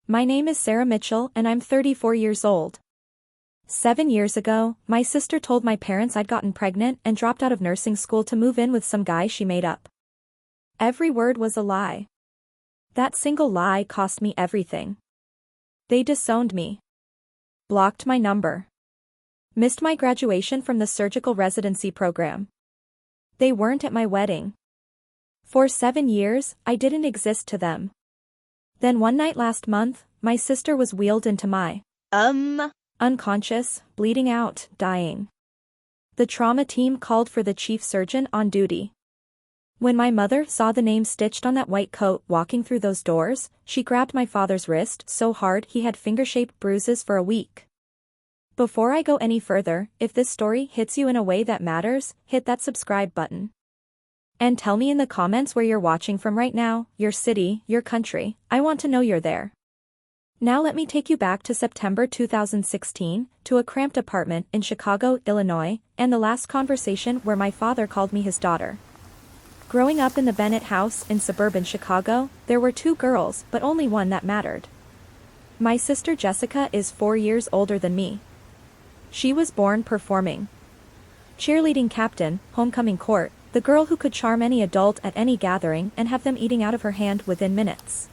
My name is Sarah Mitchell and I'm 34 years old. 7 years ago, my sister told my parents I'd gotten pregnant and dropped out of nursing school to move in with some guy she made up. Every word was a lie. That single lie cost me everything. They disowned me. Blocked my number. Missed my graduation from the surgical residency program. They weren't at my wedding. For 7 years, I didn't exist to them. Then one night last month, my sister was wheeled into my unconscious, bleeding out, dying. The trauma team called for the chief surgeon on duty. When my mother saw the name stitched on that white coat walking through those doors, she grabbed my father's wrist so hard he had finger-shaped bruises for a week. Before I go any further, if this story hits you in a way that matters, hit that subscribe button. And tell me in the comments where you're watching from right now, your city, your country. I want to know you're there. Now let me take you back to September 2016, to a cramped apartment in Chicago, Illinois, and the last conversation where my father called me his daughter. Growing up in the Bennett house in suburban Chicago, there were 2 girls but only one that mattered. My sister Jessica is 4 years older than me. She was born performing. Cheerleading captain, homecoming court, the girl who could charm any adult at any gathering and have them eating out of her hand within minutes.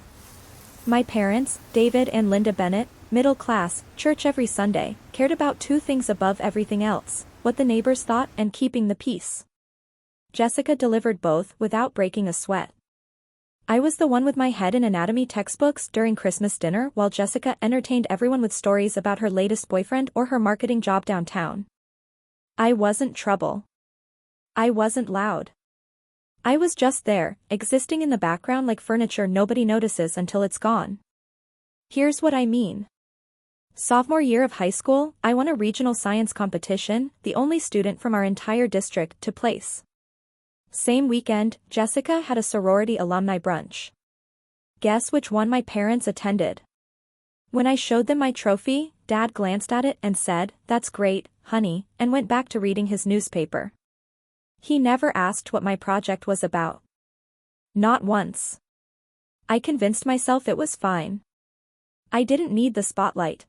My parents, David and Linda Bennett, middle class, church every Sunday, cared about 2 things above everything else: what the neighbors thought and keeping the peace. Jessica delivered both without breaking a sweat. I was the one with my head in anatomy textbooks during Christmas dinner while Jessica entertained everyone with stories about her latest boyfriend or her marketing job downtown. I wasn't trouble. I wasn't loud. I was just there, existing in the background like furniture nobody notices until it's gone. Here's what I mean. Sophomore year of high school, I won a regional science competition, the only student from our entire district to place. Same weekend, Jessica had a sorority alumni brunch. Guess which one my parents attended? When I showed them my trophy, Dad glanced at it and said, "That's great, honey," and went back to reading his newspaper. He never asked what my project was about. Not once. I convinced myself it was fine. I didn't need the spotlight.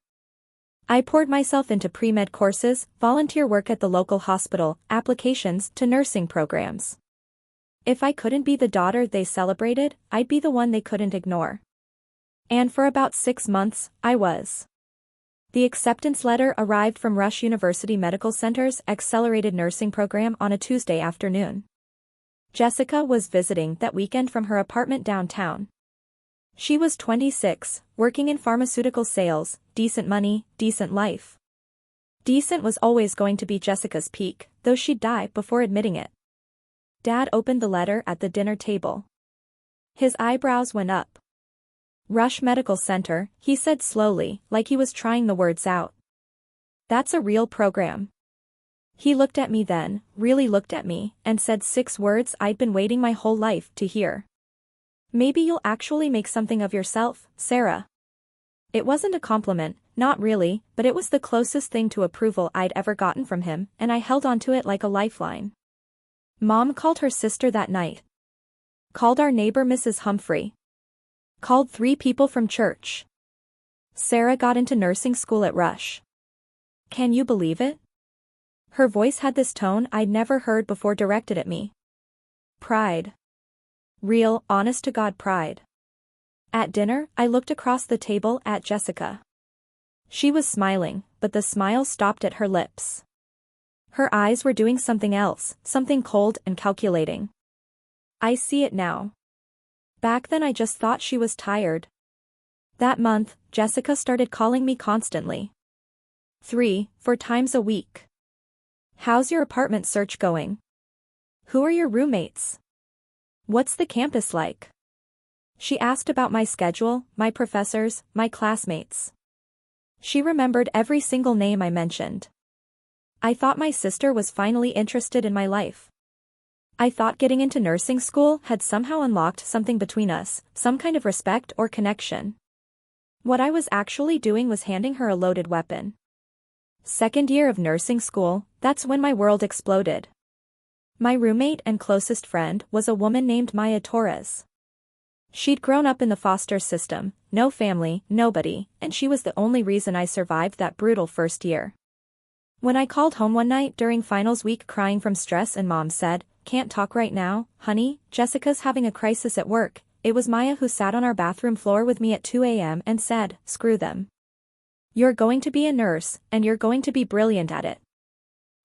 I poured myself into pre-med courses, volunteer work at the local hospital, applications to nursing programs. If I couldn't be the daughter they celebrated, I'd be the one they couldn't ignore. And for about 6 months, I was. The acceptance letter arrived from Rush University Medical Center's accelerated nursing program on a Tuesday afternoon. Jessica was visiting that weekend from her apartment downtown. She was 26, working in pharmaceutical sales, decent money, decent life. Decent was always going to be Jessica's peak, though she'd die before admitting it. Dad opened the letter at the dinner table. His eyebrows went up. Rush Medical Center, he said slowly, like he was trying the words out. That's a real program. He looked at me then, really looked at me, and said 6 words I'd been waiting my whole life to hear. Maybe you'll actually make something of yourself, Sarah. It wasn't a compliment, not really, but it was the closest thing to approval I'd ever gotten from him, and I held onto it like a lifeline. Mom called her sister that night. Called our neighbor Mrs. Humphrey. Called 3 people from church. Sarah got into nursing school at Rush. Can you believe it? Her voice had this tone I'd never heard before directed at me. Pride. Real, honest-to-God pride. At dinner, I looked across the table at Jessica. She was smiling, but the smile stopped at her lips. Her eyes were doing something else, something cold and calculating. I see it now. Back then I just thought she was tired. That month, Jessica started calling me constantly. 3-4 times a week. How's your apartment search going? Who are your roommates? What's the campus like? She asked about my schedule, my professors, my classmates. She remembered every single name I mentioned. I thought my sister was finally interested in my life. I thought getting into nursing school had somehow unlocked something between us, some kind of respect or connection. What I was actually doing was handing her a loaded weapon. Second year of nursing school, that's when my world exploded. My roommate and closest friend was a woman named Maya Torres. She'd grown up in the foster system, no family, nobody, and she was the only reason I survived that brutal first year. When I called home one night during finals week crying from stress and Mom said, "Can't talk right now, honey, Jessica's having a crisis at work," it was Maya who sat on our bathroom floor with me at 2 a.m. and said, "Screw them. You're going to be a nurse, and you're going to be brilliant at it.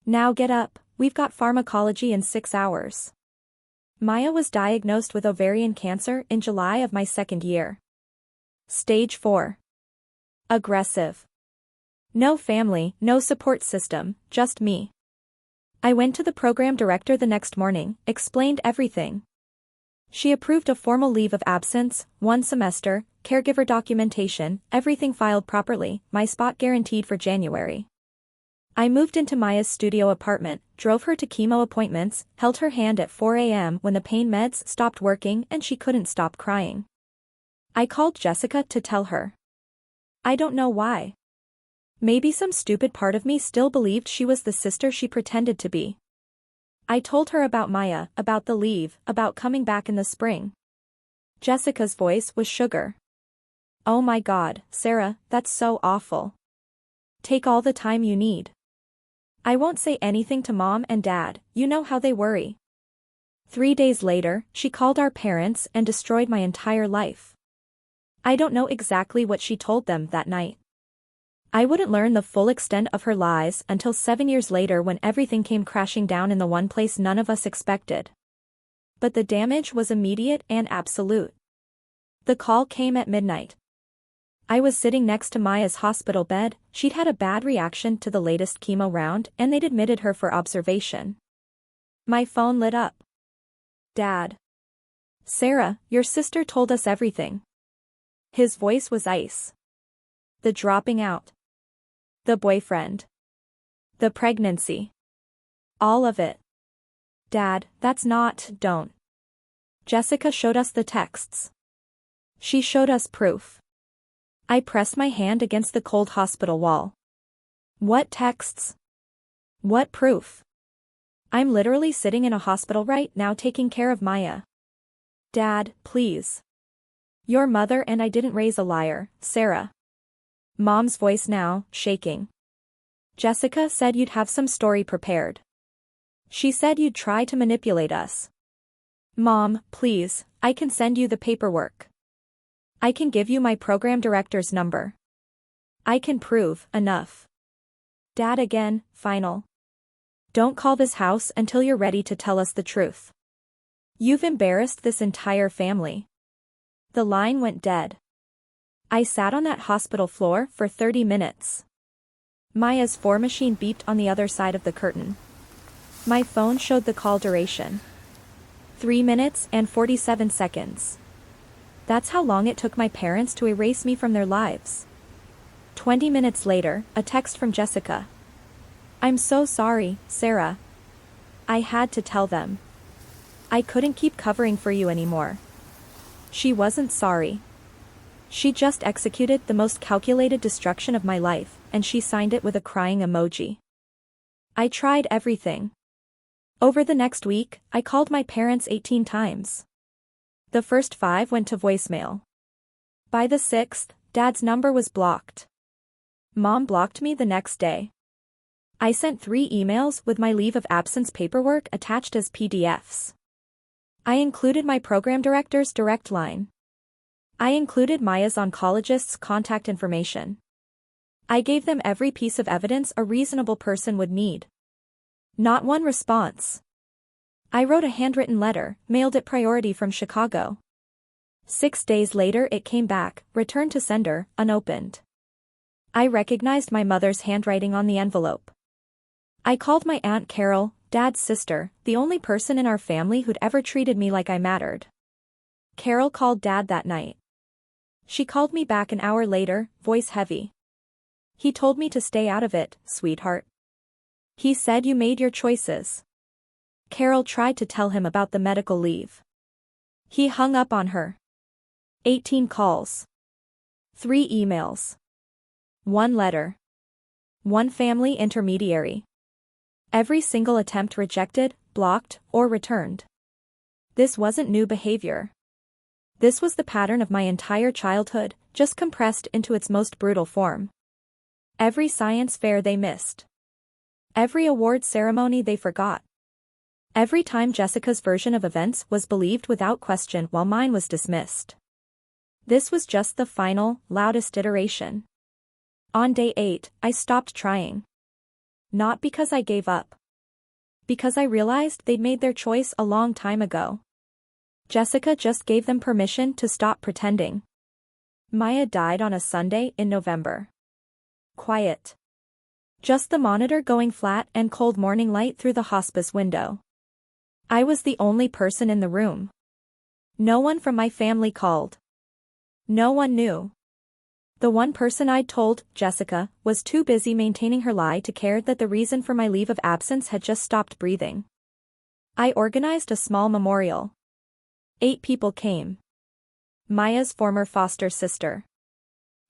Now get up, we've got pharmacology in 6 hours." Maya was diagnosed with ovarian cancer in July of my second year. Stage 4. Aggressive. No family, no support system, just me. I went to the program director the next morning, explained everything. She approved a formal leave of absence, 1 semester, caregiver documentation, everything filed properly, my spot guaranteed for January. I moved into Maya's studio apartment, drove her to chemo appointments, held her hand at 4 a.m. when the pain meds stopped working and she couldn't stop crying. I called Jessica to tell her. I don't know why. Maybe some stupid part of me still believed she was the sister she pretended to be. I told her about Maya, about the leave, about coming back in the spring. Jessica's voice was sugar. "Oh my God, Sarah, that's so awful. Take all the time you need. I won't say anything to Mom and Dad, you know how they worry." 3 days later, she called our parents and destroyed my entire life. I don't know exactly what she told them that night. I wouldn't learn the full extent of her lies until 7 years later when everything came crashing down in the one place none of us expected. But the damage was immediate and absolute. The call came at midnight. I was sitting next to Maya's hospital bed, she'd had a bad reaction to the latest chemo round and they'd admitted her for observation. My phone lit up. "Dad. Sarah, your sister told us everything." His voice was ice. The dropping out. The boyfriend. The pregnancy. All of it. "Dad, that's not, don't." Jessica showed us the texts. She showed us proof. I pressed my hand against the cold hospital wall. What texts? What proof? I'm literally sitting in a hospital right now taking care of Maya. "Dad, please. Your mother and I didn't raise a liar, Sarah." Mom's voice now, shaking. "Jessica said you'd have some story prepared. She said you'd try to manipulate us." "Mom, please, I can send you the paperwork. I can give you my program director's number. I can prove enough." "Dad again, final. Don't call this house until you're ready to tell us the truth. You've embarrassed this entire family." The line went dead. I sat on that hospital floor for 30 minutes. Maya's 4 machine beeped on the other side of the curtain. My phone showed the call duration. 3 minutes and 47 seconds. That's how long it took my parents to erase me from their lives. 20 minutes later, a text from Jessica. "I'm so sorry, Sarah. I had to tell them. I couldn't keep covering for you anymore." She wasn't sorry. She just executed the most calculated destruction of my life, and she signed it with a crying emoji. I tried everything. Over the next week, I called my parents 18 times. The first 5 went to voicemail. By the 6th, Dad's number was blocked. Mom blocked me the next day. I sent 3 emails with my leave of absence paperwork attached as PDFs. I included my program director's direct line. I included Maya's oncologist's contact information. I gave them every piece of evidence a reasonable person would need. Not one response. I wrote a handwritten letter, mailed it priority from Chicago. 6 days later it came back, returned to sender, unopened. I recognized my mother's handwriting on the envelope. I called my Aunt Carol, Dad's sister, the only person in our family who'd ever treated me like I mattered. Carol called Dad that night. She called me back an hour later, voice heavy. "He told me to stay out of it, sweetheart. He said you made your choices." Carol tried to tell him about the medical leave. He hung up on her. 18 calls. 3 emails. 1 letter. 1 family intermediary. Every single attempt rejected, blocked, or returned. This wasn't new behavior. This was the pattern of my entire childhood, just compressed into its most brutal form. Every science fair they missed. Every award ceremony they forgot. Every time Jessica's version of events was believed without question while mine was dismissed. This was just the final, loudest iteration. On day 8, I stopped trying. Not because I gave up. Because I realized they'd made their choice a long time ago. Jessica just gave them permission to stop pretending. Maya died on a Sunday in November. Quiet. Just the monitor going flat and cold morning light through the hospice window. I was the only person in the room. No one from my family called. No one knew. The one person I'd told, Jessica, was too busy maintaining her lie to care that the reason for my leave of absence had just stopped breathing. I organized a small memorial. 8 people came. Maya's former foster sister.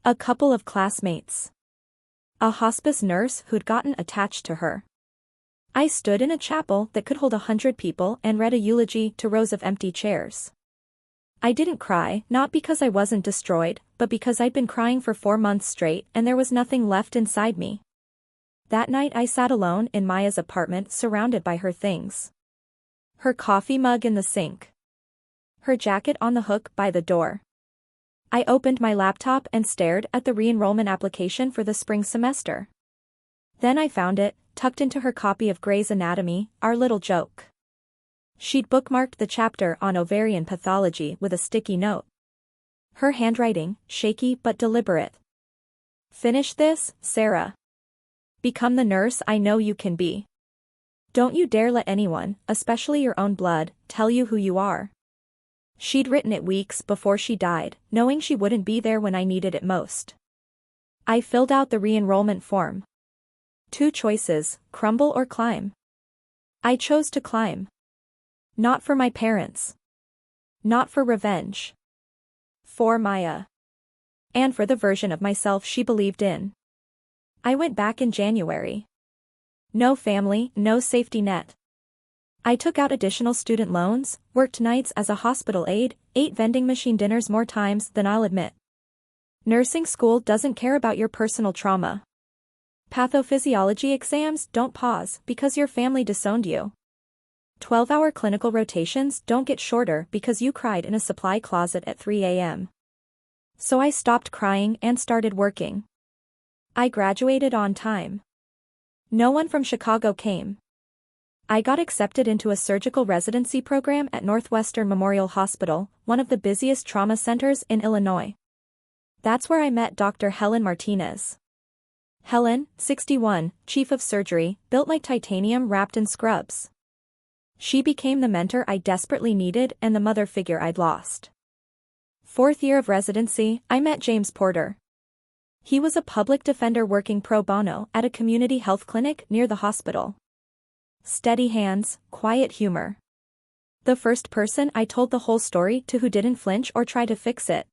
A couple of classmates. A hospice nurse who'd gotten attached to her. I stood in a chapel that could hold 100 people and read a eulogy to rows of empty chairs. I didn't cry, not because I wasn't destroyed, but because I'd been crying for 4 months straight and there was nothing left inside me. That night I sat alone in Maya's apartment surrounded by her things. Her coffee mug in the sink. Her jacket on the hook by the door. I opened my laptop and stared at the re-enrollment application for the spring semester. Then I found it, tucked into her copy of Grey's Anatomy, Our Little Joke. She'd bookmarked the chapter on ovarian pathology with a sticky note. Her handwriting, shaky but deliberate. Finish this, Sarah. Become the nurse I know you can be. Don't you dare let anyone, especially your own blood, tell you who you are. She'd written it weeks before she died, knowing she wouldn't be there when I needed it most. I filled out the re-enrollment form. 2 choices, crumble or climb. I chose to climb. Not for my parents. Not for revenge. For Maya. And for the version of myself she believed in. I went back in January. No family, no safety net. I took out additional student loans, worked nights as a hospital aide, ate vending machine dinners more times than I'll admit. Nursing school doesn't care about your personal trauma. Pathophysiology exams don't pause because your family disowned you. 12-hour clinical rotations don't get shorter because you cried in a supply closet at 3 a.m. So I stopped crying and started working. I graduated on time. No one from Chicago came. I got accepted into a surgical residency program at Northwestern Memorial Hospital, one of the busiest trauma centers in Illinois. That's where I met Dr. Helen Martinez. Helen, 61, chief of surgery, built like titanium wrapped in scrubs. She became the mentor I desperately needed and the mother figure I'd lost. 4th year of residency, I met James Porter. He was a public defender working pro bono at a community health clinic near the hospital. Steady hands, quiet humor. The first person I told the whole story to who didn't flinch or try to fix it.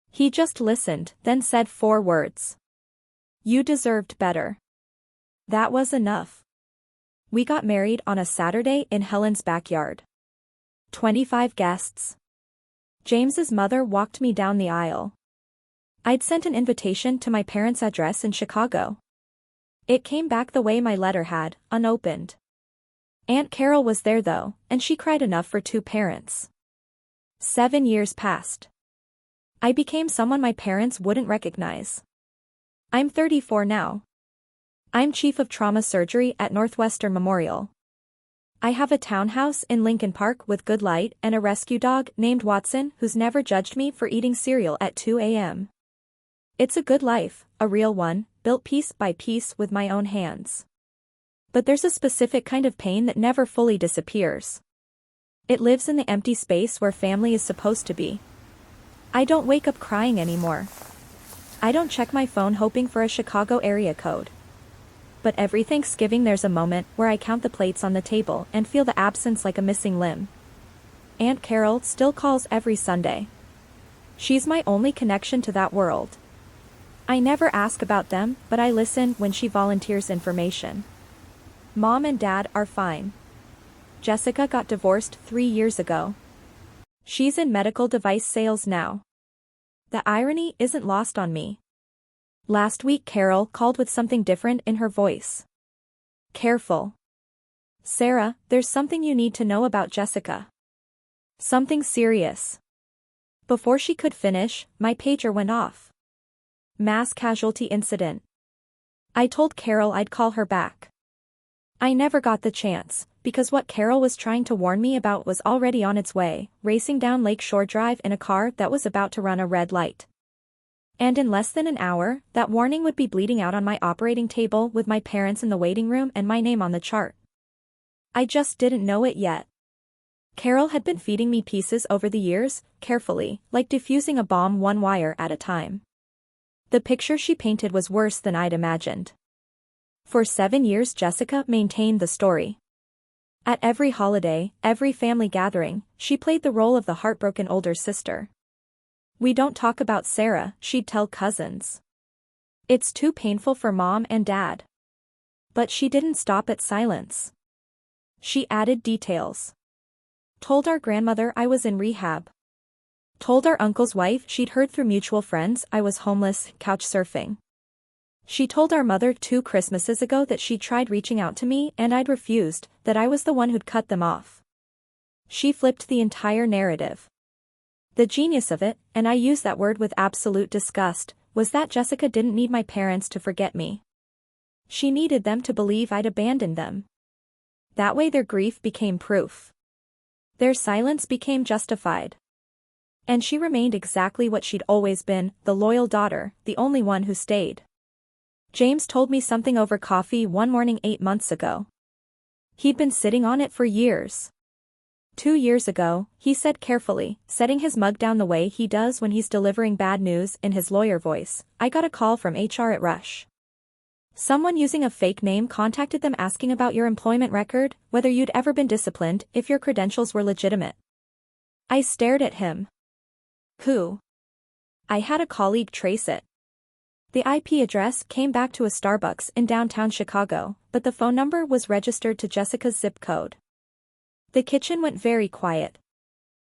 He just listened, then said 4 words. You deserved better. That was enough. We got married on a Saturday in Helen's backyard. 25 guests. James's mother walked me down the aisle. I'd sent an invitation to my parents' address in Chicago. It came back the way my letter had, unopened. Aunt Carol was there though, and she cried enough for 2 parents. 7 years passed. I became someone my parents wouldn't recognize. I'm 34 now. I'm chief of trauma surgery at Northwestern Memorial. I have a townhouse in Lincoln Park with good light and a rescue dog named Watson who's never judged me for eating cereal at 2 a.m. It's a good life, a real one, built piece by piece with my own hands. But there's a specific kind of pain that never fully disappears. It lives in the empty space where family is supposed to be. I don't wake up crying anymore. I don't check my phone hoping for a Chicago area code. But every Thanksgiving there's a moment where I count the plates on the table and feel the absence like a missing limb. Aunt Carol still calls every Sunday. She's my only connection to that world. I never ask about them, but I listen when she volunteers information. Mom and Dad are fine. Jessica got divorced 3 years ago. She's in medical device sales now. The irony isn't lost on me. Last week Carol called with something different in her voice. Careful. Sarah, there's something you need to know about Jessica. Something serious. Before she could finish, my pager went off. Mass casualty incident. I told Carol I'd call her back. I never got the chance, because what Carol was trying to warn me about was already on its way, racing down Lakeshore Drive in a car that was about to run a red light. And in less than an hour, that warning would be bleeding out on my operating table with my parents in the waiting room and my name on the chart. I just didn't know it yet. Carol had been feeding me pieces over the years, carefully, like defusing a bomb one wire at a time. The picture she painted was worse than I'd imagined. For 7 years Jessica maintained the story. At every holiday, every family gathering, she played the role of the heartbroken older sister. We don't talk about Sarah, she'd tell cousins. It's too painful for mom and dad. But she didn't stop at silence. She added details. Told our grandmother I was in rehab. Told our uncle's wife she'd heard through mutual friends I was homeless, couch surfing. She told our mother 2 Christmases ago that she'd tried reaching out to me and I'd refused, that I was the one who'd cut them off. She flipped the entire narrative. The genius of it, and I use that word with absolute disgust, was that Jessica didn't need my parents to forget me. She needed them to believe I'd abandoned them. That way their grief became proof. Their silence became justified. And she remained exactly what she'd always been, the loyal daughter, the only one who stayed. James told me something over coffee one morning 8 months ago. He'd been sitting on it for years. 2 years ago, he said carefully, setting his mug down the way he does when he's delivering bad news in his lawyer voice, I got a call from HR at Rush. Someone using a fake name contacted them asking about your employment record, whether you'd ever been disciplined, if your credentials were legitimate. I stared at him. Who? I had a colleague trace it. The IP address came back to a Starbucks in downtown Chicago, but the phone number was registered to Jessica's zip code. The kitchen went very quiet.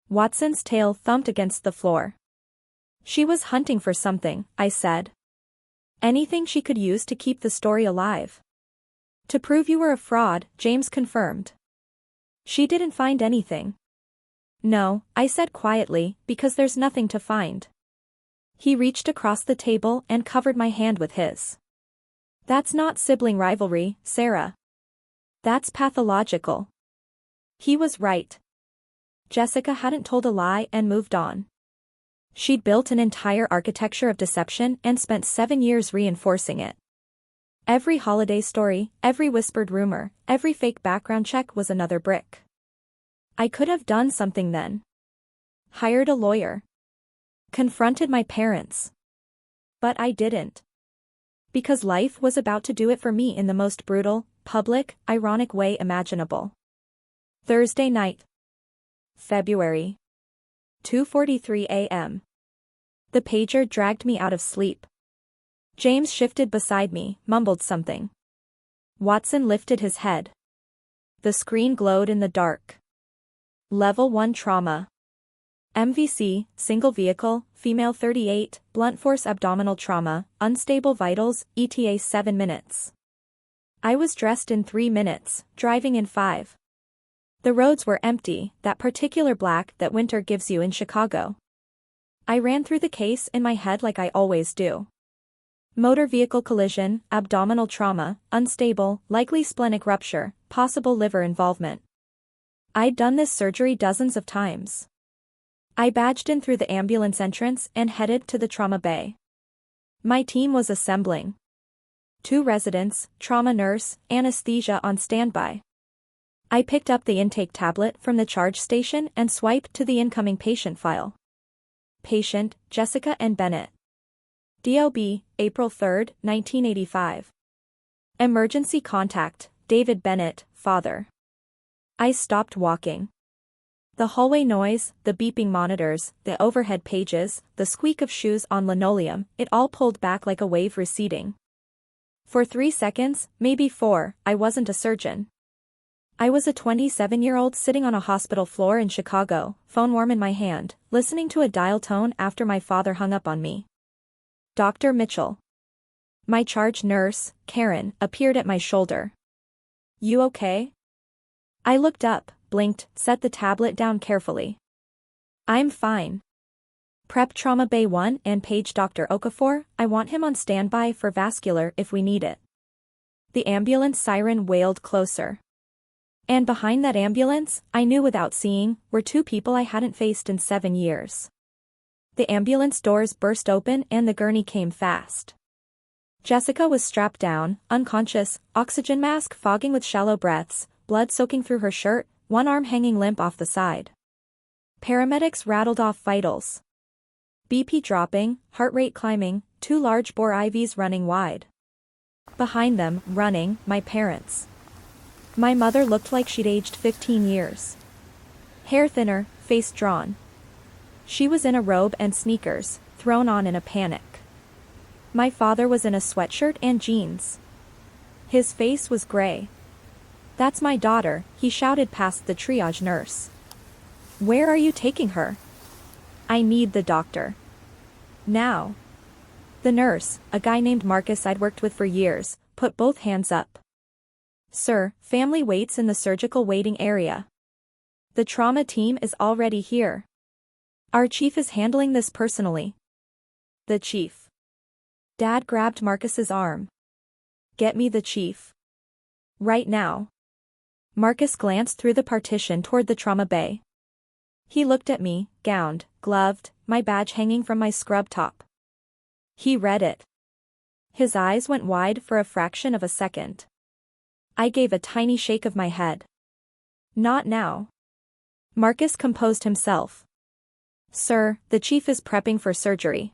Watson's tail thumped against the floor. She was hunting for something, I said. Anything she could use to keep the story alive. To prove you were a fraud, James confirmed. She didn't find anything. No, I said quietly, because there's nothing to find. He reached across the table and covered my hand with his. That's not sibling rivalry, Sarah. That's pathological. He was right. Jessica hadn't told a lie and moved on. She'd built an entire architecture of deception and spent 7 years reinforcing it. Every holiday story, every whispered rumor, every fake background check was another brick. I could have done something then. Hired a lawyer. Confronted my parents. But I didn't. Because life was about to do it for me in the most brutal, public, ironic way imaginable. Thursday night. February. 2:43 a.m. The pager dragged me out of sleep. James shifted beside me, mumbled something. Watson lifted his head. The screen glowed in the dark. Level 1 trauma. MVC, single vehicle, female 38, blunt force abdominal trauma, unstable vitals, ETA 7 minutes. I was dressed in 3 minutes, driving in 5. The roads were empty, that particular black that winter gives you in Chicago. I ran through the case in my head like I always do. Motor vehicle collision, abdominal trauma, unstable, likely splenic rupture, possible liver involvement. I'd done this surgery dozens of times. I badged in through the ambulance entrance and headed to the trauma bay. My team was assembling. 2 residents, trauma nurse, anesthesia on standby. I picked up the intake tablet from the charge station and swiped to the incoming patient file. Patient, Jessica and Bennett. DOB, April 3, 1985. Emergency contact, David Bennett, father. I stopped walking. The hallway noise, the beeping monitors, the overhead pages, the squeak of shoes on linoleum, it all pulled back like a wave receding. For 3 seconds, maybe 4, I wasn't a surgeon. I was a 27-year-old sitting on a hospital floor in Chicago, phone warm in my hand, listening to a dial tone after my father hung up on me. Dr. Mitchell. My charge nurse, Karen, appeared at my shoulder. You okay? I looked up, blinked, set the tablet down carefully. I'm fine. Prep Trauma Bay 1 and page Dr. Okafor, I want him on standby for vascular if we need it. The ambulance siren wailed closer. And behind that ambulance, I knew without seeing, were two people I hadn't faced in 7 years. The ambulance doors burst open and the gurney came fast. Jessica was strapped down, unconscious, oxygen mask fogging with shallow breaths, blood soaking through her shirt, one arm hanging limp off the side. Paramedics rattled off vitals. BP dropping, heart rate climbing, 2 large-bore IVs running wide. Behind them, running, my parents. My mother looked like she'd aged 15 years. Hair thinner, face drawn. She was in a robe and sneakers, thrown on in a panic. My father was in a sweatshirt and jeans. His face was gray. That's my daughter, he shouted past the triage nurse. Where are you taking her? I need the doctor. Now. The nurse, a guy named Marcus I'd worked with for years, put both hands up. Sir, family waits in the surgical waiting area. The trauma team is already here. Our chief is handling this personally. The chief. Dad grabbed Marcus's arm. Get me the chief. Right now. Marcus glanced through the partition toward the trauma bay. He looked at me, gowned, gloved, my badge hanging from my scrub top. He read it. His eyes went wide for a fraction of a second. I gave a tiny shake of my head. Not now. Marcus composed himself. Sir, the chief is prepping for surgery.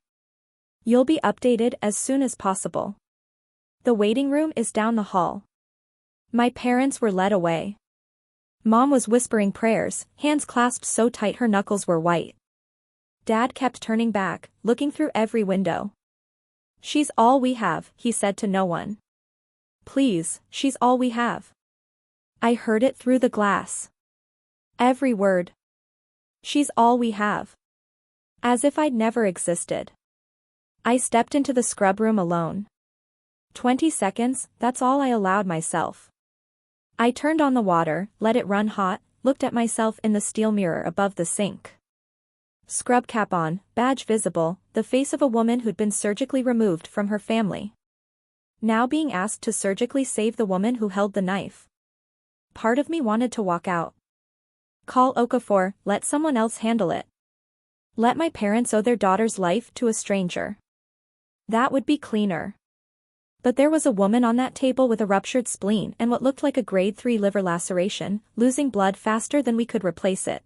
You'll be updated as soon as possible. The waiting room is down the hall. My parents were led away. Mom was whispering prayers, hands clasped so tight her knuckles were white. Dad kept turning back, looking through every window. She's all we have, he said to no one. Please, she's all we have. I heard it through the glass. Every word. She's all we have. As if I'd never existed. I stepped into the scrub room alone. 20 seconds, that's all I allowed myself. I turned on the water, let it run hot, looked at myself in the steel mirror above the sink. Scrub cap on, badge visible, the face of a woman who'd been surgically removed from her family. Now being asked to surgically save the woman who held the knife. Part of me wanted to walk out. Call Okafor, let someone else handle it. Let my parents owe their daughter's life to a stranger. That would be cleaner. But there was a woman on that table with a ruptured spleen and what looked like a grade 3 liver laceration, losing blood faster than we could replace it.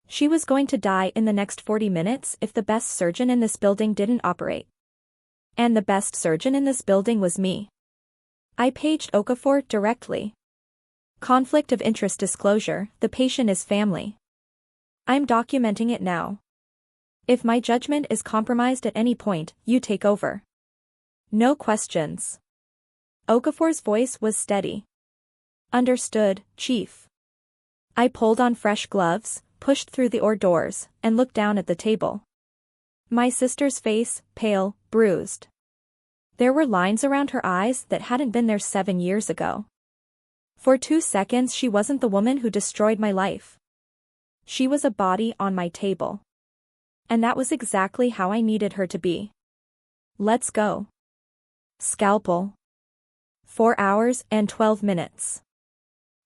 She was going to die in the next 40 minutes if the best surgeon in this building didn't operate. And the best surgeon in this building was me. I paged Okafor directly. Conflict of interest disclosure, the patient is family. I'm documenting it now. If my judgment is compromised at any point, you take over. No questions. Okafor's voice was steady. Understood, Chief. I pulled on fresh gloves, pushed through the hors doors, and looked down at the table. My sister's face, pale, bruised. There were lines around her eyes that hadn't been there 7 years ago. For 2 seconds she wasn't the woman who destroyed my life. She was a body on my table. And that was exactly how I needed her to be. Let's go. Scalpel. 4 hours and 12 minutes.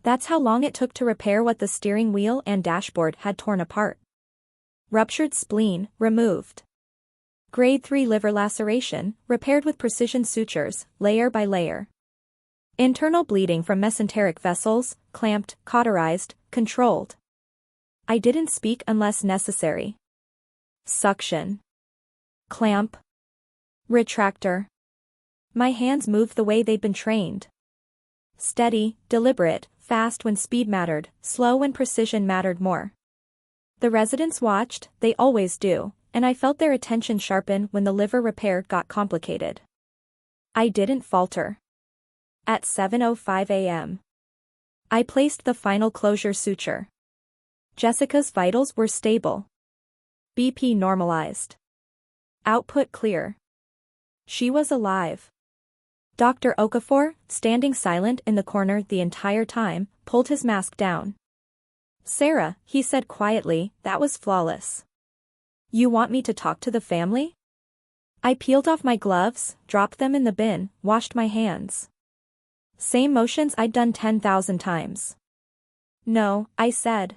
That's how long it took to repair what the steering wheel and dashboard had torn apart. Ruptured spleen, removed. Grade 3 liver laceration, repaired with precision sutures, layer by layer. Internal bleeding from mesenteric vessels, clamped, cauterized, controlled. I didn't speak unless necessary. Suction. Clamp. Retractor. My hands moved the way they'd been trained. Steady, deliberate, fast when speed mattered, slow when precision mattered more. The residents watched, they always do, and I felt their attention sharpen when the liver repair got complicated. I didn't falter. At 7:05 a.m. I placed the final closure suture. Jessica's vitals were stable. BP normalized. Output clear. She was alive. Dr. Okafor, standing silent in the corner the entire time, pulled his mask down. "Sarah," he said quietly, "that was flawless. You want me to talk to the family?" I peeled off my gloves, dropped them in the bin, washed my hands. Same motions I'd done 10,000 times. "No," I said.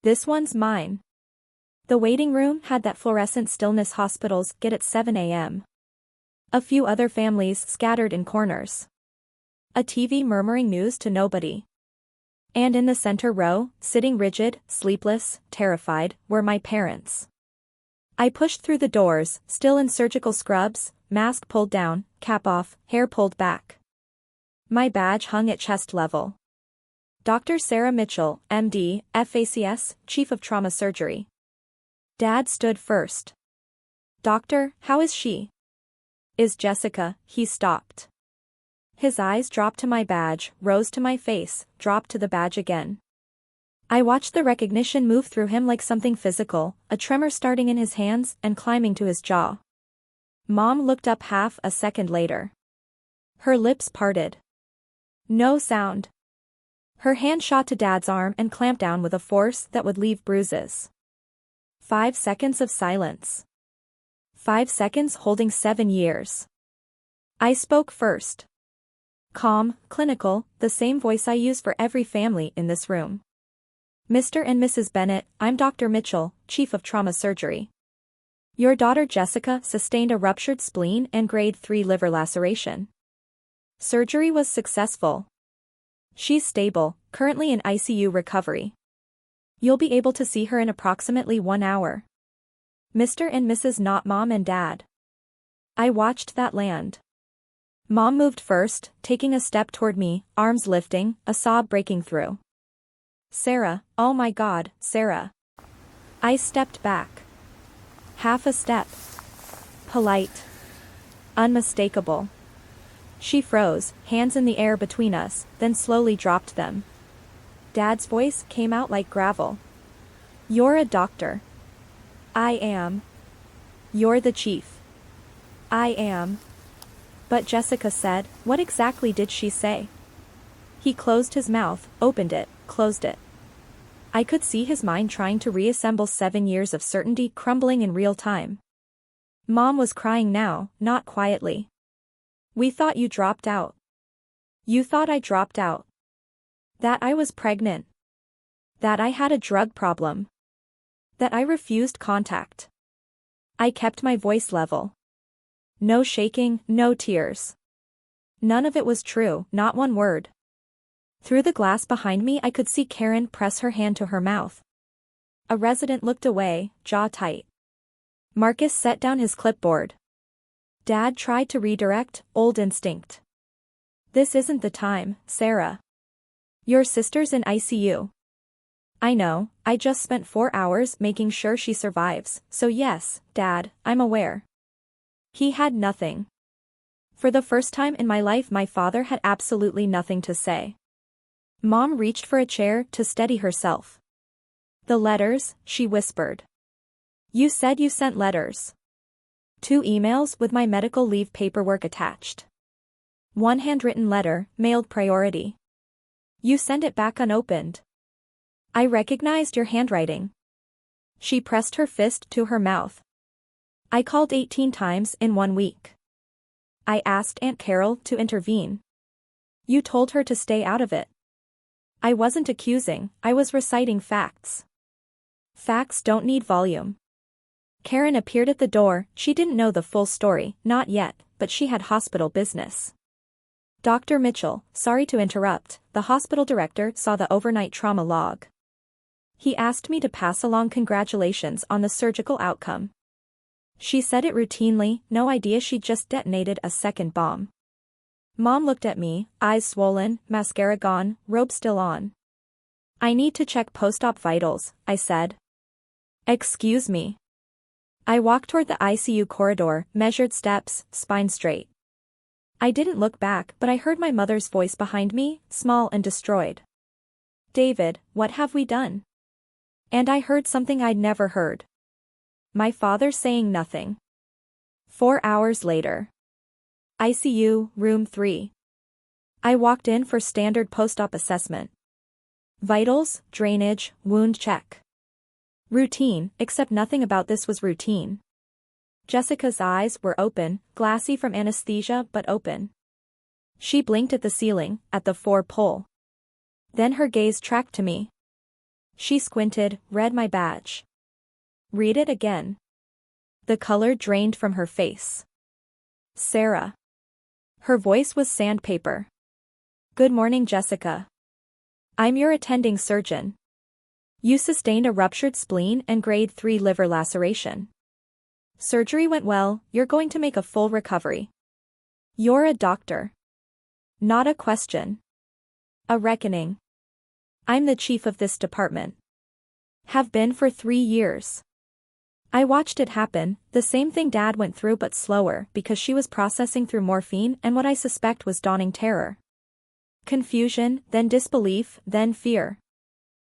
"This one's mine." The waiting room had that fluorescent stillness hospitals get at 7 a.m. A few other families scattered in corners. A TV murmuring news to nobody. And in the center row, sitting rigid, sleepless, terrified, were my parents. I pushed through the doors, still in surgical scrubs, mask pulled down, cap off, hair pulled back. My badge hung at chest level. Dr. Sarah Mitchell, MD, FACS, Chief of Trauma Surgery. Dad stood first. "Doctor, how is she?" "Is Jessica?" He stopped. His eyes dropped to my badge, rose to my face, dropped to the badge again. I watched the recognition move through him like something physical, a tremor starting in his hands and climbing to his jaw. Mom looked up half a second later. Her lips parted. No sound. Her hand shot to Dad's arm and clamped down with a force that would leave bruises. 5 seconds of silence. 5 seconds holding 7 years. I spoke first. Calm, clinical, the same voice I use for every family in this room. "Mr. and Mrs. Bennett, I'm Dr. Mitchell, Chief of Trauma Surgery. Your daughter Jessica sustained a ruptured spleen and grade 3 liver laceration. Surgery was successful. She's stable, currently in ICU recovery. You'll be able to see her in approximately 1 hour. Mr. and Mrs. Not Mom and Dad." I watched that land. Mom moved first, taking a step toward me, arms lifting, a sob breaking through. "Sarah, oh my God, Sarah." I stepped back. Half a step. Polite. Unmistakable. She froze, hands in the air between us, then slowly dropped them. Dad's voice came out like gravel. "You're a doctor." "I am." "You're the chief." "I am." But Jessica said, what exactly did she say? He closed his mouth, opened it, closed it. I could see his mind trying to reassemble 7 years of certainty crumbling in real time. Mom was crying now, not quietly. "We thought you dropped out. You thought I dropped out. That I was pregnant. That I had a drug problem. That I refused contact." I kept my voice level. No shaking, no tears. None of it was true, not one word. Through the glass behind me I could see Karen press her hand to her mouth. A resident looked away, jaw tight. Marcus set down his clipboard. Dad tried to redirect, old instinct. "This isn't the time, Sarah. Your sister's in ICU. I know, I just spent 4 hours making sure she survives, so yes, Dad, I'm aware." He had nothing. For the first time in my life my father had absolutely nothing to say. Mom reached for a chair to steady herself. "The letters," she whispered. "You said you sent letters." 2 emails with my medical leave paperwork attached. 1 handwritten letter, mailed priority. "You send it back unopened." "I recognized your handwriting." She pressed her fist to her mouth. "I called 18 times in 1 week. I asked Aunt Carol to intervene. You told her to stay out of it." I wasn't accusing, I was reciting facts. Facts don't need volume. Karen appeared at the door, she didn't know the full story, not yet, but she had hospital business. "Dr. Mitchell, sorry to interrupt," the hospital director saw the overnight trauma log. "He asked me to pass along congratulations on the surgical outcome." She said it routinely, no idea she'd just detonated a second bomb. Mom looked at me, eyes swollen, mascara gone, robe still on. "I need to check post-op vitals," I said. "Excuse me." I walked toward the ICU corridor, measured steps, spine straight. I didn't look back but I heard my mother's voice behind me, small and destroyed. David, what have we done? And I heard something I'd never heard. My father saying nothing. 4 hours later. ICU, room 3. I walked in for standard post-op assessment. Vitals, drainage, wound check. Routine, except nothing about this was routine. Jessica's eyes were open, glassy from anesthesia but open. She blinked at the ceiling, at the 4-pole. Then her gaze tracked to me. She squinted, read my badge. Read it again. The color drained from her face. Sarah. Her voice was sandpaper. Good morning, Jessica. I'm your attending surgeon. You sustained a ruptured spleen and grade 3 liver laceration. Surgery went well, you're going to make a full recovery. You're a doctor. Not a question. A reckoning. I'm the chief of this department. Have been for 3 years. I watched it happen, the same thing Dad went through but slower because she was processing through morphine and what I suspect was dawning terror. Confusion, then disbelief, then fear.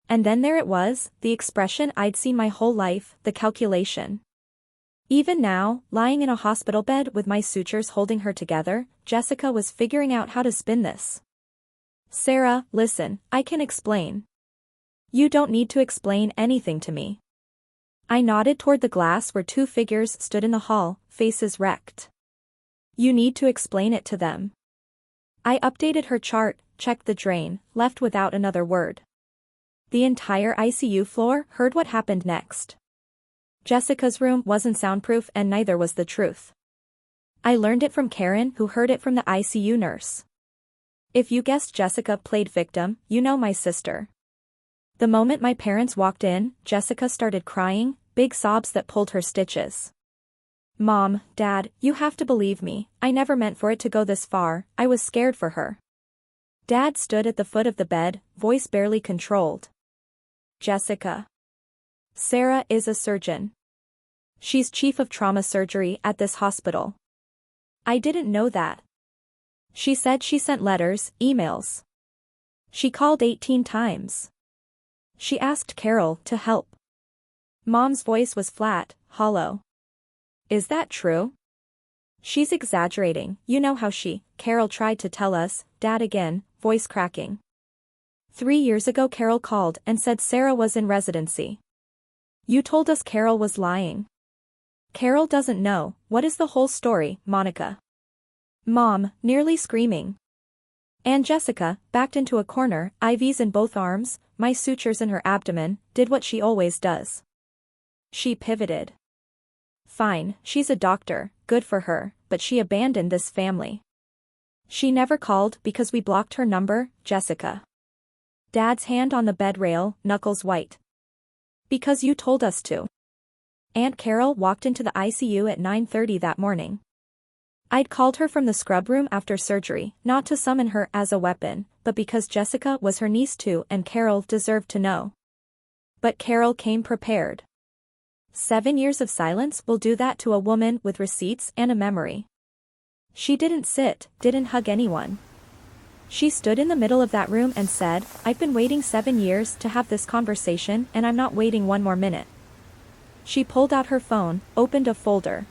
And then there it was, the expression I'd seen my whole life, the calculation. Even now, lying in a hospital bed with my sutures holding her together, Jessica was figuring out how to spin this. Sarah, listen, I can explain. You don't need to explain anything to me. I nodded toward the glass where 2 figures stood in the hall, faces wrecked. You need to explain it to them. I updated her chart, checked the drain, left without another word. The entire ICU floor heard what happened next. Jessica's room wasn't soundproof and neither was the truth. I learned it from Karen who heard it from the ICU nurse. If you guessed Jessica played victim, you know my sister. The moment my parents walked in, Jessica started crying, big sobs that pulled her stitches. Mom, Dad, you have to believe me, I never meant for it to go this far, I was scared for her. Dad stood at the foot of the bed, voice barely controlled. Jessica. Sarah is a surgeon. She's chief of trauma surgery at this hospital. I didn't know that. She said she sent letters, emails. She called 18 times. She asked Carol to help. Mom's voice was flat, hollow. Is that true? She's exaggerating, you know how Carol tried to tell us, Dad again, voice cracking. 3 years ago Carol called and said Sarah was in residency. You told us Carol was lying. Carol doesn't know, what is the whole story, Monica? Mom, nearly screaming. And Jessica, backed into a corner, IVs in both arms, my sutures in her abdomen, did what she always does. She pivoted. Fine, she's a doctor, good for her, but she abandoned this family. She never called because we blocked her number, Jessica. Dad's hand on the bed rail, knuckles white. Because you told us to. Aunt Carol walked into the ICU at 9:30 that morning. I'd called her from the scrub room after surgery, not to summon her as a weapon, but because Jessica was her niece too and Carol deserved to know. But Carol came prepared. 7 years of silence will do that to a woman with receipts and a memory. She didn't sit, didn't hug anyone. She stood in the middle of that room and said, I've been waiting 7 years to have this conversation and I'm not waiting 1 more minute. She pulled out her phone, opened a folder.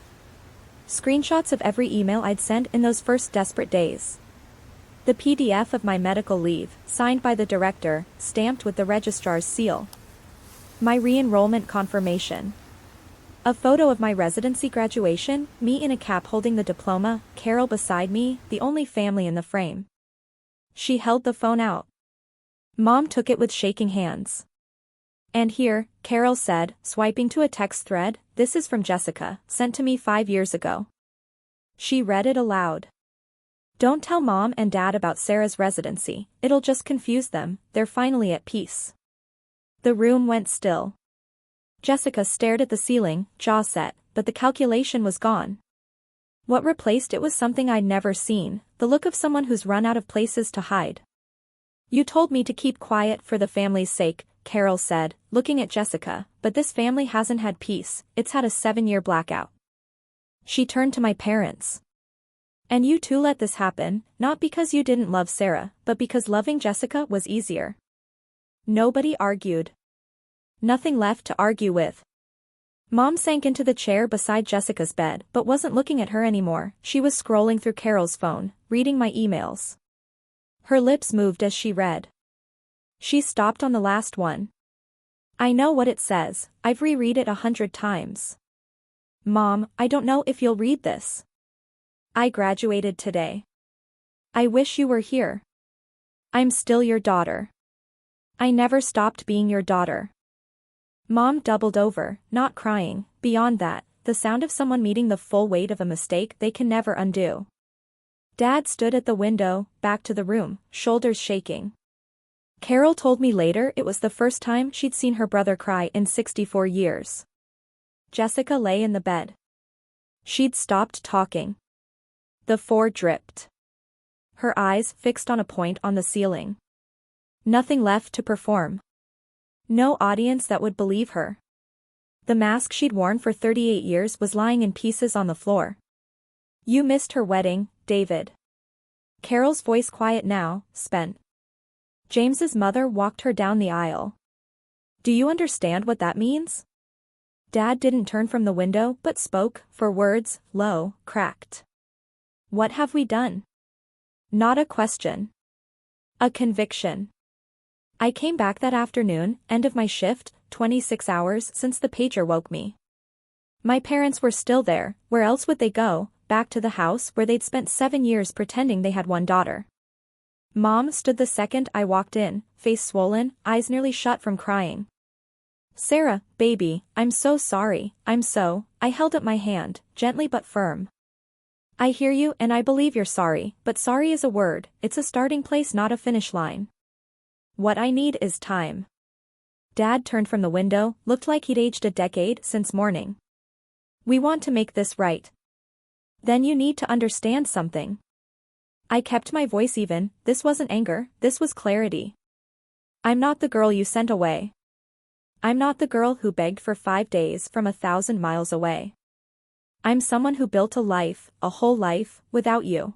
Screenshots of every email I'd sent in those first desperate days. The PDF of my medical leave, signed by the director, stamped with the registrar's seal. My re-enrollment confirmation. A photo of my residency graduation, me in a cap holding the diploma, Carol beside me, the only family in the frame. She held the phone out. Mom took it with shaking hands. And here, Carol said, swiping to a text thread, this is from Jessica, sent to me 5 years ago. She read it aloud. Don't tell Mom and Dad about Sarah's residency, it'll just confuse them, they're finally at peace. The room went still. Jessica stared at the ceiling, jaw set, but the calculation was gone. What replaced it was something I'd never seen, the look of someone who's run out of places to hide. You told me to keep quiet for the family's sake, Carol said, looking at Jessica, but this family hasn't had peace, it's had a 7-year blackout. She turned to my parents. And you too let this happen, not because you didn't love Sarah, but because loving Jessica was easier. Nobody argued. Nothing left to argue with. Mom sank into the chair beside Jessica's bed but wasn't looking at her anymore. She was scrolling through Carol's phone, reading my emails. Her lips moved as she read. She stopped on the last one. I know what it says, I've reread it 100 times. Mom, I don't know if you'll read this. I graduated today. I wish you were here. I'm still your daughter. I never stopped being your daughter. Mom doubled over, not crying. Beyond that, the sound of someone meeting the full weight of a mistake they can never undo. Dad stood at the window, back to the room, shoulders shaking. Carol told me later it was the first time she'd seen her brother cry in 64 years. Jessica lay in the bed. She'd stopped talking. The floor dripped. Her eyes fixed on a point on the ceiling. Nothing left to perform. No audience that would believe her. The mask she'd worn for 38 years was lying in pieces on the floor. You missed her wedding, David. Carol's voice quiet now, spent. James's mother walked her down the aisle. Do you understand what that means? Dad didn't turn from the window but spoke, for words, low, cracked. What have we done? Not a question. A conviction. I came back that afternoon, end of my shift, 26 hours since the pager woke me. My parents were still there. Where else would they go? Back to the house where they'd spent 7 years pretending they had one daughter. Mom stood the second I walked in, face swollen, eyes nearly shut from crying. Sarah, baby, I'm so sorry, I held up my hand, gently but firm. I hear you and I believe you're sorry, but sorry is a word, it's a starting place not a finish line. What I need is time. Dad turned from the window, looked like he'd aged a decade since morning. We want to make this right. Then you need to understand something. I kept my voice even, this wasn't anger, this was clarity. I'm not the girl you sent away. I'm not the girl who begged for 5 days from 1,000 miles away. I'm someone who built a life, a whole life, without you.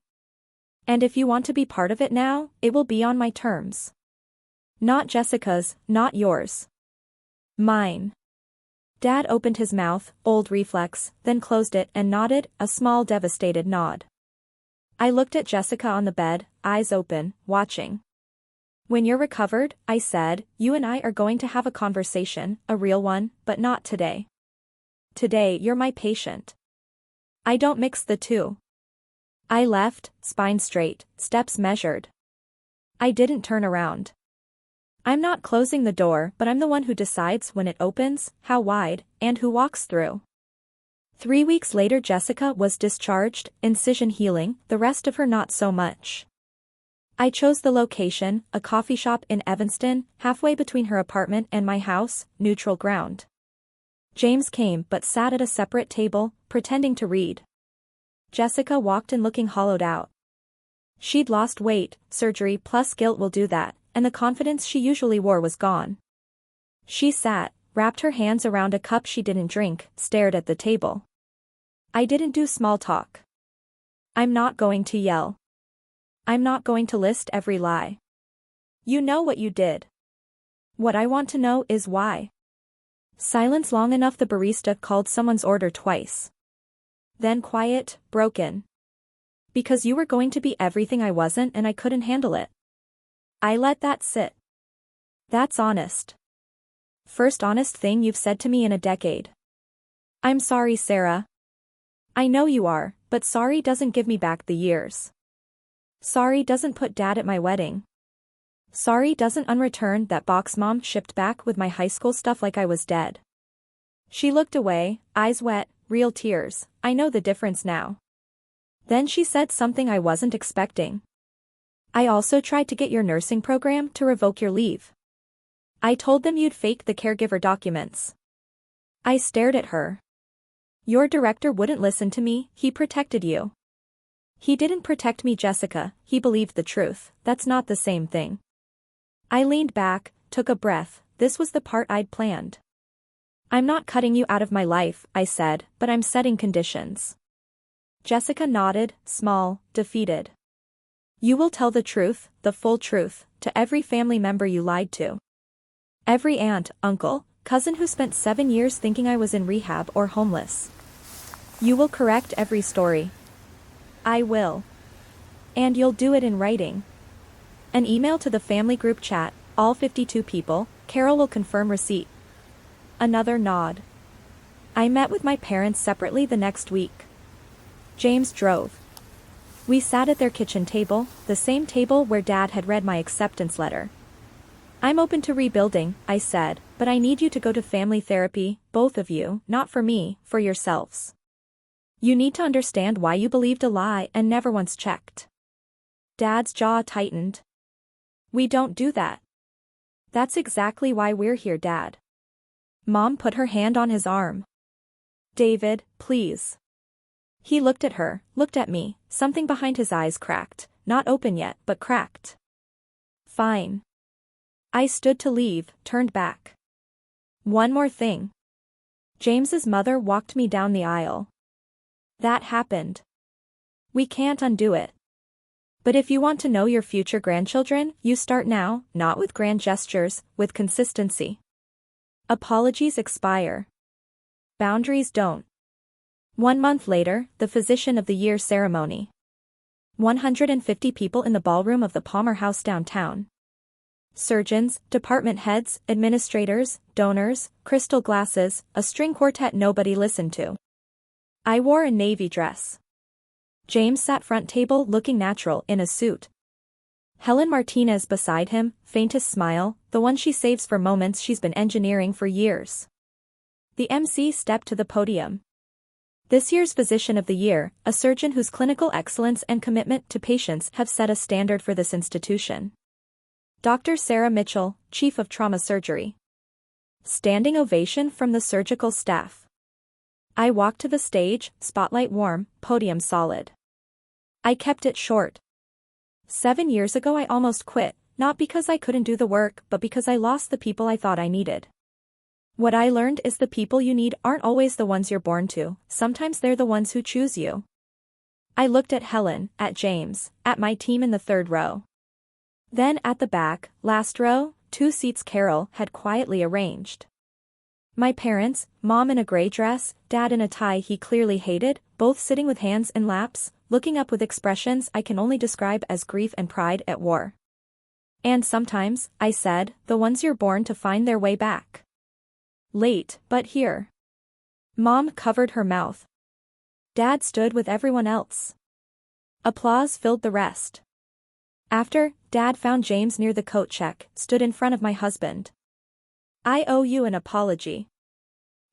And if you want to be part of it now, it will be on my terms. Not Jessica's, not yours. Mine. Dad opened his mouth, old reflex, then closed it and nodded, a small devastated nod. I looked at Jessica on the bed, eyes open, watching. When you're recovered, I said, you and I are going to have a conversation, a real one, but not today. Today you're my patient. I don't mix the two. I left, spine straight, steps measured. I didn't turn around. I'm not closing the door, but I'm the one who decides when it opens, how wide, and who walks through. 3 weeks later Jessica was discharged, incision healing, the rest of her not so much. I chose the location, a coffee shop in Evanston, halfway between her apartment and my house, neutral ground. James came but sat at a separate table, pretending to read. Jessica walked in looking hollowed out. She'd lost weight, surgery plus guilt will do that, and the confidence she usually wore was gone. She sat, wrapped her hands around a cup she didn't drink, stared at the table. I didn't do small talk. I'm not going to yell. I'm not going to list every lie. You know what you did. What I want to know is why. Silence long enough the barista called someone's order twice. Then quiet, broken. Because you were going to be everything I wasn't and I couldn't handle it. I let that sit. That's honest. First honest thing you've said to me in a decade. I'm sorry, Sarah. I know you are, but sorry doesn't give me back the years. Sorry doesn't put Dad at my wedding. Sorry doesn't unreturn that box Mom shipped back with my high school stuff like I was dead. She looked away, eyes wet, real tears. I know the difference now. Then she said something I wasn't expecting. I also tried to get your nursing program to revoke your leave. I told them you'd fake the caregiver documents. I stared at her. Your director wouldn't listen to me, he protected you. He didn't protect me, Jessica, he believed the truth, that's not the same thing. I leaned back, took a breath, this was the part I'd planned. I'm not cutting you out of my life, I said, but I'm setting conditions. Jessica nodded, small, defeated. You will tell the truth, the full truth, to every family member you lied to. Every aunt, uncle, cousin who spent 7 years thinking I was in rehab or homeless. You will correct every story. I will. And you'll do it in writing. An email to the family group chat, all 52 people, Carol will confirm receipt. Another nod. I met with my parents separately the next week. James drove. We sat at their kitchen table, the same table where Dad had read my acceptance letter. I'm open to rebuilding, I said, but I need you to go to family therapy, both of you, not for me, for yourselves. You need to understand why you believed a lie and never once checked. Dad's jaw tightened. We don't do that. That's exactly why we're here, Dad. Mom put her hand on his arm. David, please. He looked at her, looked at me, something behind his eyes cracked, not open yet, but cracked. Fine. I stood to leave, turned back. One more thing. James's mother walked me down the aisle. That happened. We can't undo it. But if you want to know your future grandchildren, you start now, not with grand gestures, with consistency. Apologies expire. Boundaries don't. 1 month later, the Physician of the Year ceremony. 150 people in the ballroom of the Palmer House downtown. Surgeons, department heads, administrators, donors, crystal glasses, a string quartet nobody listened to. I wore a navy dress. James sat front table looking natural in a suit. Helen Martinez beside him, faintest smile, the one she saves for moments she's been engineering for years. The MC stepped to the podium. This year's Physician of the Year, a surgeon whose clinical excellence and commitment to patients have set a standard for this institution. Dr. Sarah Mitchell, Chief of Trauma Surgery. Standing ovation from the surgical staff. I walked to the stage, spotlight warm, podium solid. I kept it short. 7 years ago I almost quit, not because I couldn't do the work but because I lost the people I thought I needed. What I learned is the people you need aren't always the ones you're born to, sometimes they're the ones who choose you. I looked at Helen, at James, at my team in the 3rd row. Then at the back, last row, 2 seats Carol had quietly arranged. My parents, Mom in a gray dress, Dad in a tie he clearly hated, both sitting with hands in laps, looking up with expressions I can only describe as grief and pride at war. And sometimes, I said, the ones you're born to find their way back. Late, but here. Mom covered her mouth. Dad stood with everyone else. Applause filled the rest. After, Dad found James near the coat check, stood in front of my husband. I owe you an apology.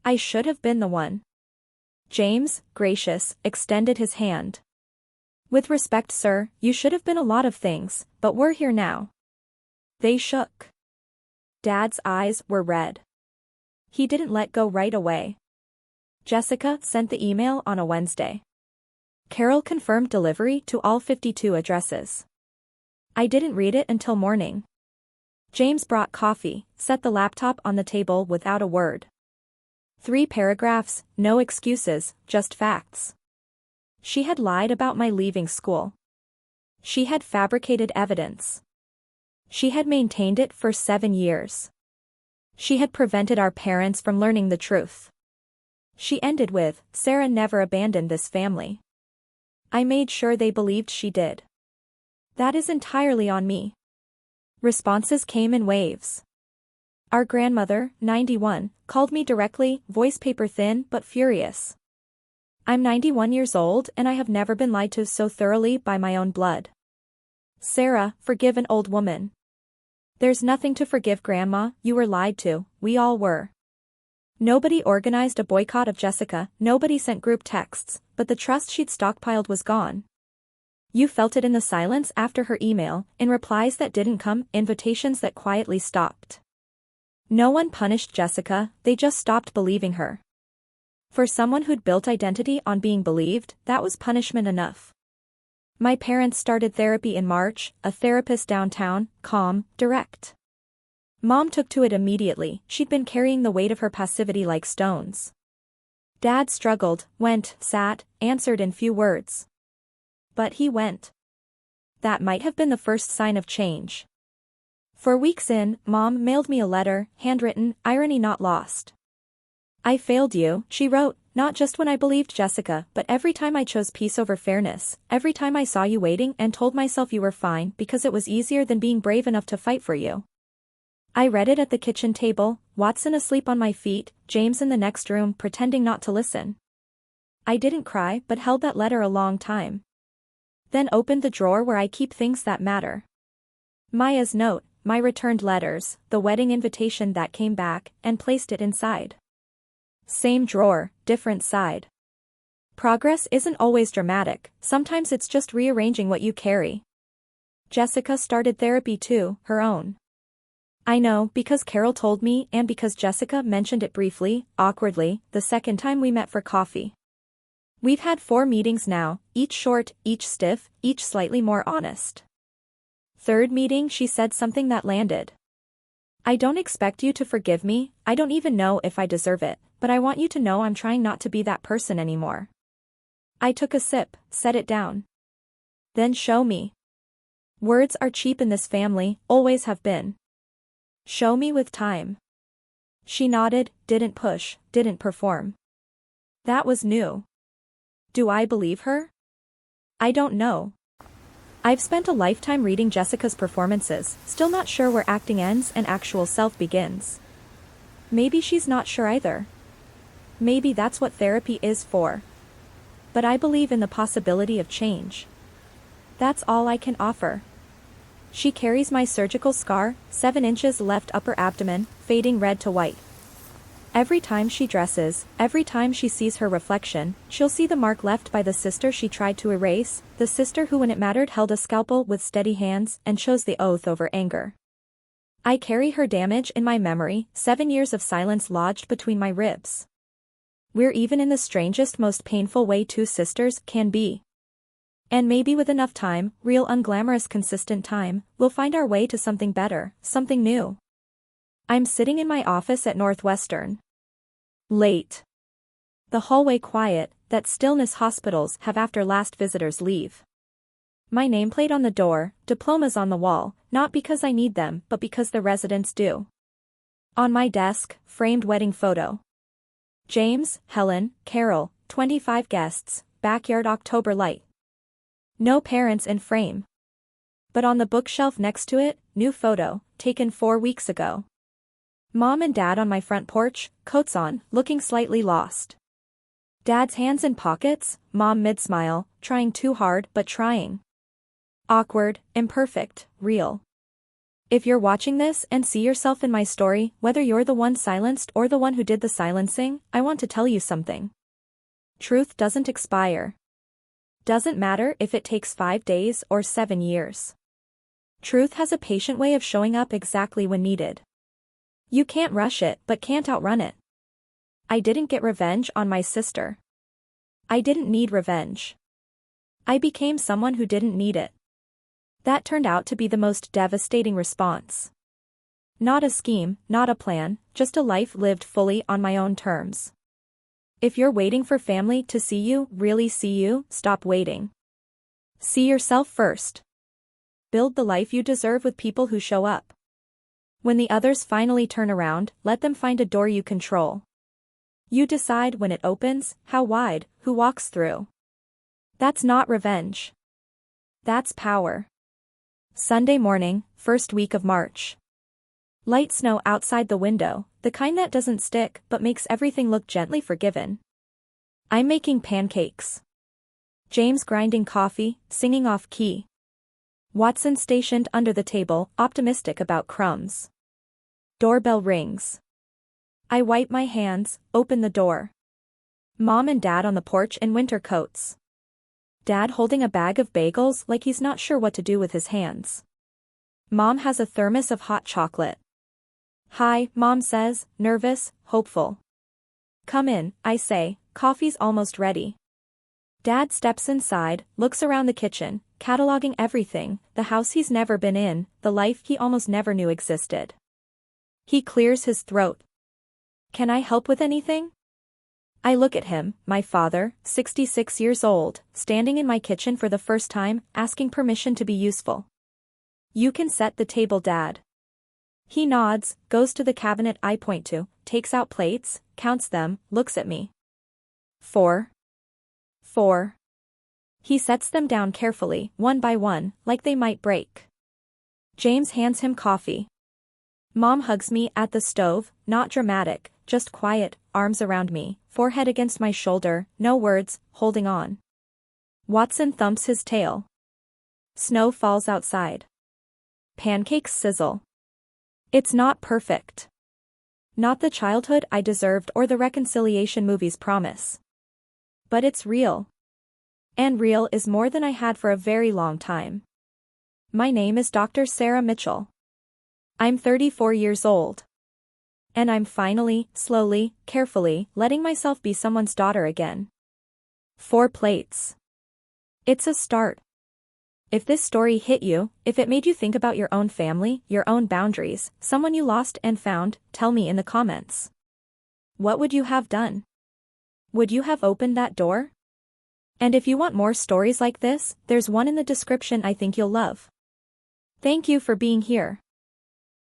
I should have been the one. James, gracious, extended his hand. With respect, sir, you should have been a lot of things, but we're here now. They shook. Dad's eyes were red. He didn't let go right away. Jessica sent the email on a Wednesday. Carol confirmed delivery to all 52 addresses. I didn't read it until morning. James brought coffee, set the laptop on the table without a word. 3 paragraphs, no excuses, just facts. She had lied about my leaving school. She had fabricated evidence. She had maintained it for 7 years. She had prevented our parents from learning the truth. She ended with, Sarah never abandoned this family. I made sure they believed she did. That is entirely on me. Responses came in waves. Our grandmother, 91, called me directly, voice paper thin but furious. I'm 91 years old and I have never been lied to so thoroughly by my own blood. Sarah, forgive an old woman. There's nothing to forgive, Grandma, you were lied to, we all were. Nobody organized a boycott of Jessica, nobody sent group texts, but the trust she'd stockpiled was gone. You felt it in the silence after her email, in replies that didn't come, invitations that quietly stopped. No one punished Jessica, they just stopped believing her. For someone who'd built identity on being believed, that was punishment enough. My parents started therapy in March, a therapist downtown, calm, direct. Mom took to it immediately, she'd been carrying the weight of her passivity like stones. Dad struggled, went, sat, answered in few words. But he went. That might have been the first sign of change. For weeks Mom mailed me a letter, handwritten, irony not lost. I failed you, she wrote, not just when I believed Jessica, but every time I chose peace over fairness, every time I saw you waiting and told myself you were fine because it was easier than being brave enough to fight for you. I read it at the kitchen table, Watson asleep on my feet, James in the next room pretending not to listen. I didn't cry but held that letter a long time. Then opened the drawer where I keep things that matter. Maya's note, my returned letters, the wedding invitation that came back, and placed it inside. Same drawer, different side. Progress isn't always dramatic, sometimes it's just rearranging what you carry. Jessica started therapy too, her own. I know because Carol told me and because Jessica mentioned it briefly, awkwardly, the second time we met for coffee. We've had 4 meetings now, each short, each stiff, each slightly more honest. Third meeting she said something that landed. I don't expect you to forgive me, I don't even know if I deserve it, but I want you to know I'm trying not to be that person anymore. I took a sip, set it down. Then show me. Words are cheap in this family, always have been. Show me with time. She nodded, didn't push, didn't perform. That was new. Do I believe her? I don't know. I've spent a lifetime reading Jessica's performances, still not sure where acting ends and actual self begins. Maybe she's not sure either. Maybe that's what therapy is for. But I believe in the possibility of change. That's all I can offer. She carries my surgical scar, 7 inches left upper abdomen, fading red to white. Every time she dresses, every time she sees her reflection, she'll see the mark left by the sister she tried to erase, the sister who when it mattered held a scalpel with steady hands and chose the oath over anger. I carry her damage in my memory, 7 years of silence lodged between my ribs. We're even in the strangest, most painful way 2 sisters can be. And maybe with enough time, real unglamorous consistent time, we'll find our way to something better, something new. I'm sitting in my office at Northwestern. Late. The hallway quiet, that stillness hospitals have after last visitors leave. My nameplate on the door, diplomas on the wall, not because I need them but because the residents do. On my desk, framed wedding photo. James, Helen, Carol, 25 guests, backyard October light. No parents in frame. But on the bookshelf next to it, new photo, taken 4 weeks ago. Mom and Dad on my front porch, coats on, looking slightly lost. Dad's hands in pockets, Mom mid-smile, trying too hard but trying. Awkward, imperfect, real. If you're watching this and see yourself in my story, whether you're the one silenced or the one who did the silencing, I want to tell you something. Truth doesn't expire. Doesn't matter if it takes 5 days or 7 years. Truth has a patient way of showing up exactly when needed. You can't rush it but can't outrun it. I didn't get revenge on my sister. I didn't need revenge. I became someone who didn't need it. That turned out to be the most devastating response. Not a scheme, not a plan, just a life lived fully on my own terms. If you're waiting for family to see you, really see you, stop waiting. See yourself first. Build the life you deserve with people who show up. When the others finally turn around, let them find a door you control. You decide when it opens, how wide, who walks through. That's not revenge. That's power. Sunday morning, first week of March. Light snow outside the window, the kind that doesn't stick but makes everything look gently forgiven. I'm making pancakes. James grinding coffee, singing off key. Watson stationed under the table, optimistic about crumbs. Doorbell rings. I wipe my hands, open the door. Mom and Dad on the porch in winter coats. Dad holding a bag of bagels like he's not sure what to do with his hands. Mom has a thermos of hot chocolate. Hi, Mom says, nervous, hopeful. Come in, I say, coffee's almost ready. Dad steps inside, looks around the kitchen, cataloging everything, the house he's never been in, the life he almost never knew existed. He clears his throat. Can I help with anything? I look at him, my father, 66 years old, standing in my kitchen for the first time, asking permission to be useful. You can set the table, Dad. He nods, goes to the cabinet I point to, takes out plates, counts them, looks at me. 4. 4. He sets them down carefully, one by one, like they might break. James hands him coffee. Mom hugs me at the stove, not dramatic, just quiet, arms around me, forehead against my shoulder, no words, holding on. Watson thumps his tail. Snow falls outside. Pancakes sizzle. It's not perfect. Not the childhood I deserved or the reconciliation movies promise. But it's real. And real is more than I had for a very long time. My name is Dr. Sarah Mitchell. I'm 34 years old. And I'm finally, slowly, carefully, letting myself be someone's daughter again. 4 plates. It's a start. If this story hit you, if it made you think about your own family, your own boundaries, someone you lost and found, tell me in the comments. What would you have done? Would you have opened that door? And if you want more stories like this, there's one in the description I think you'll love. Thank you for being here.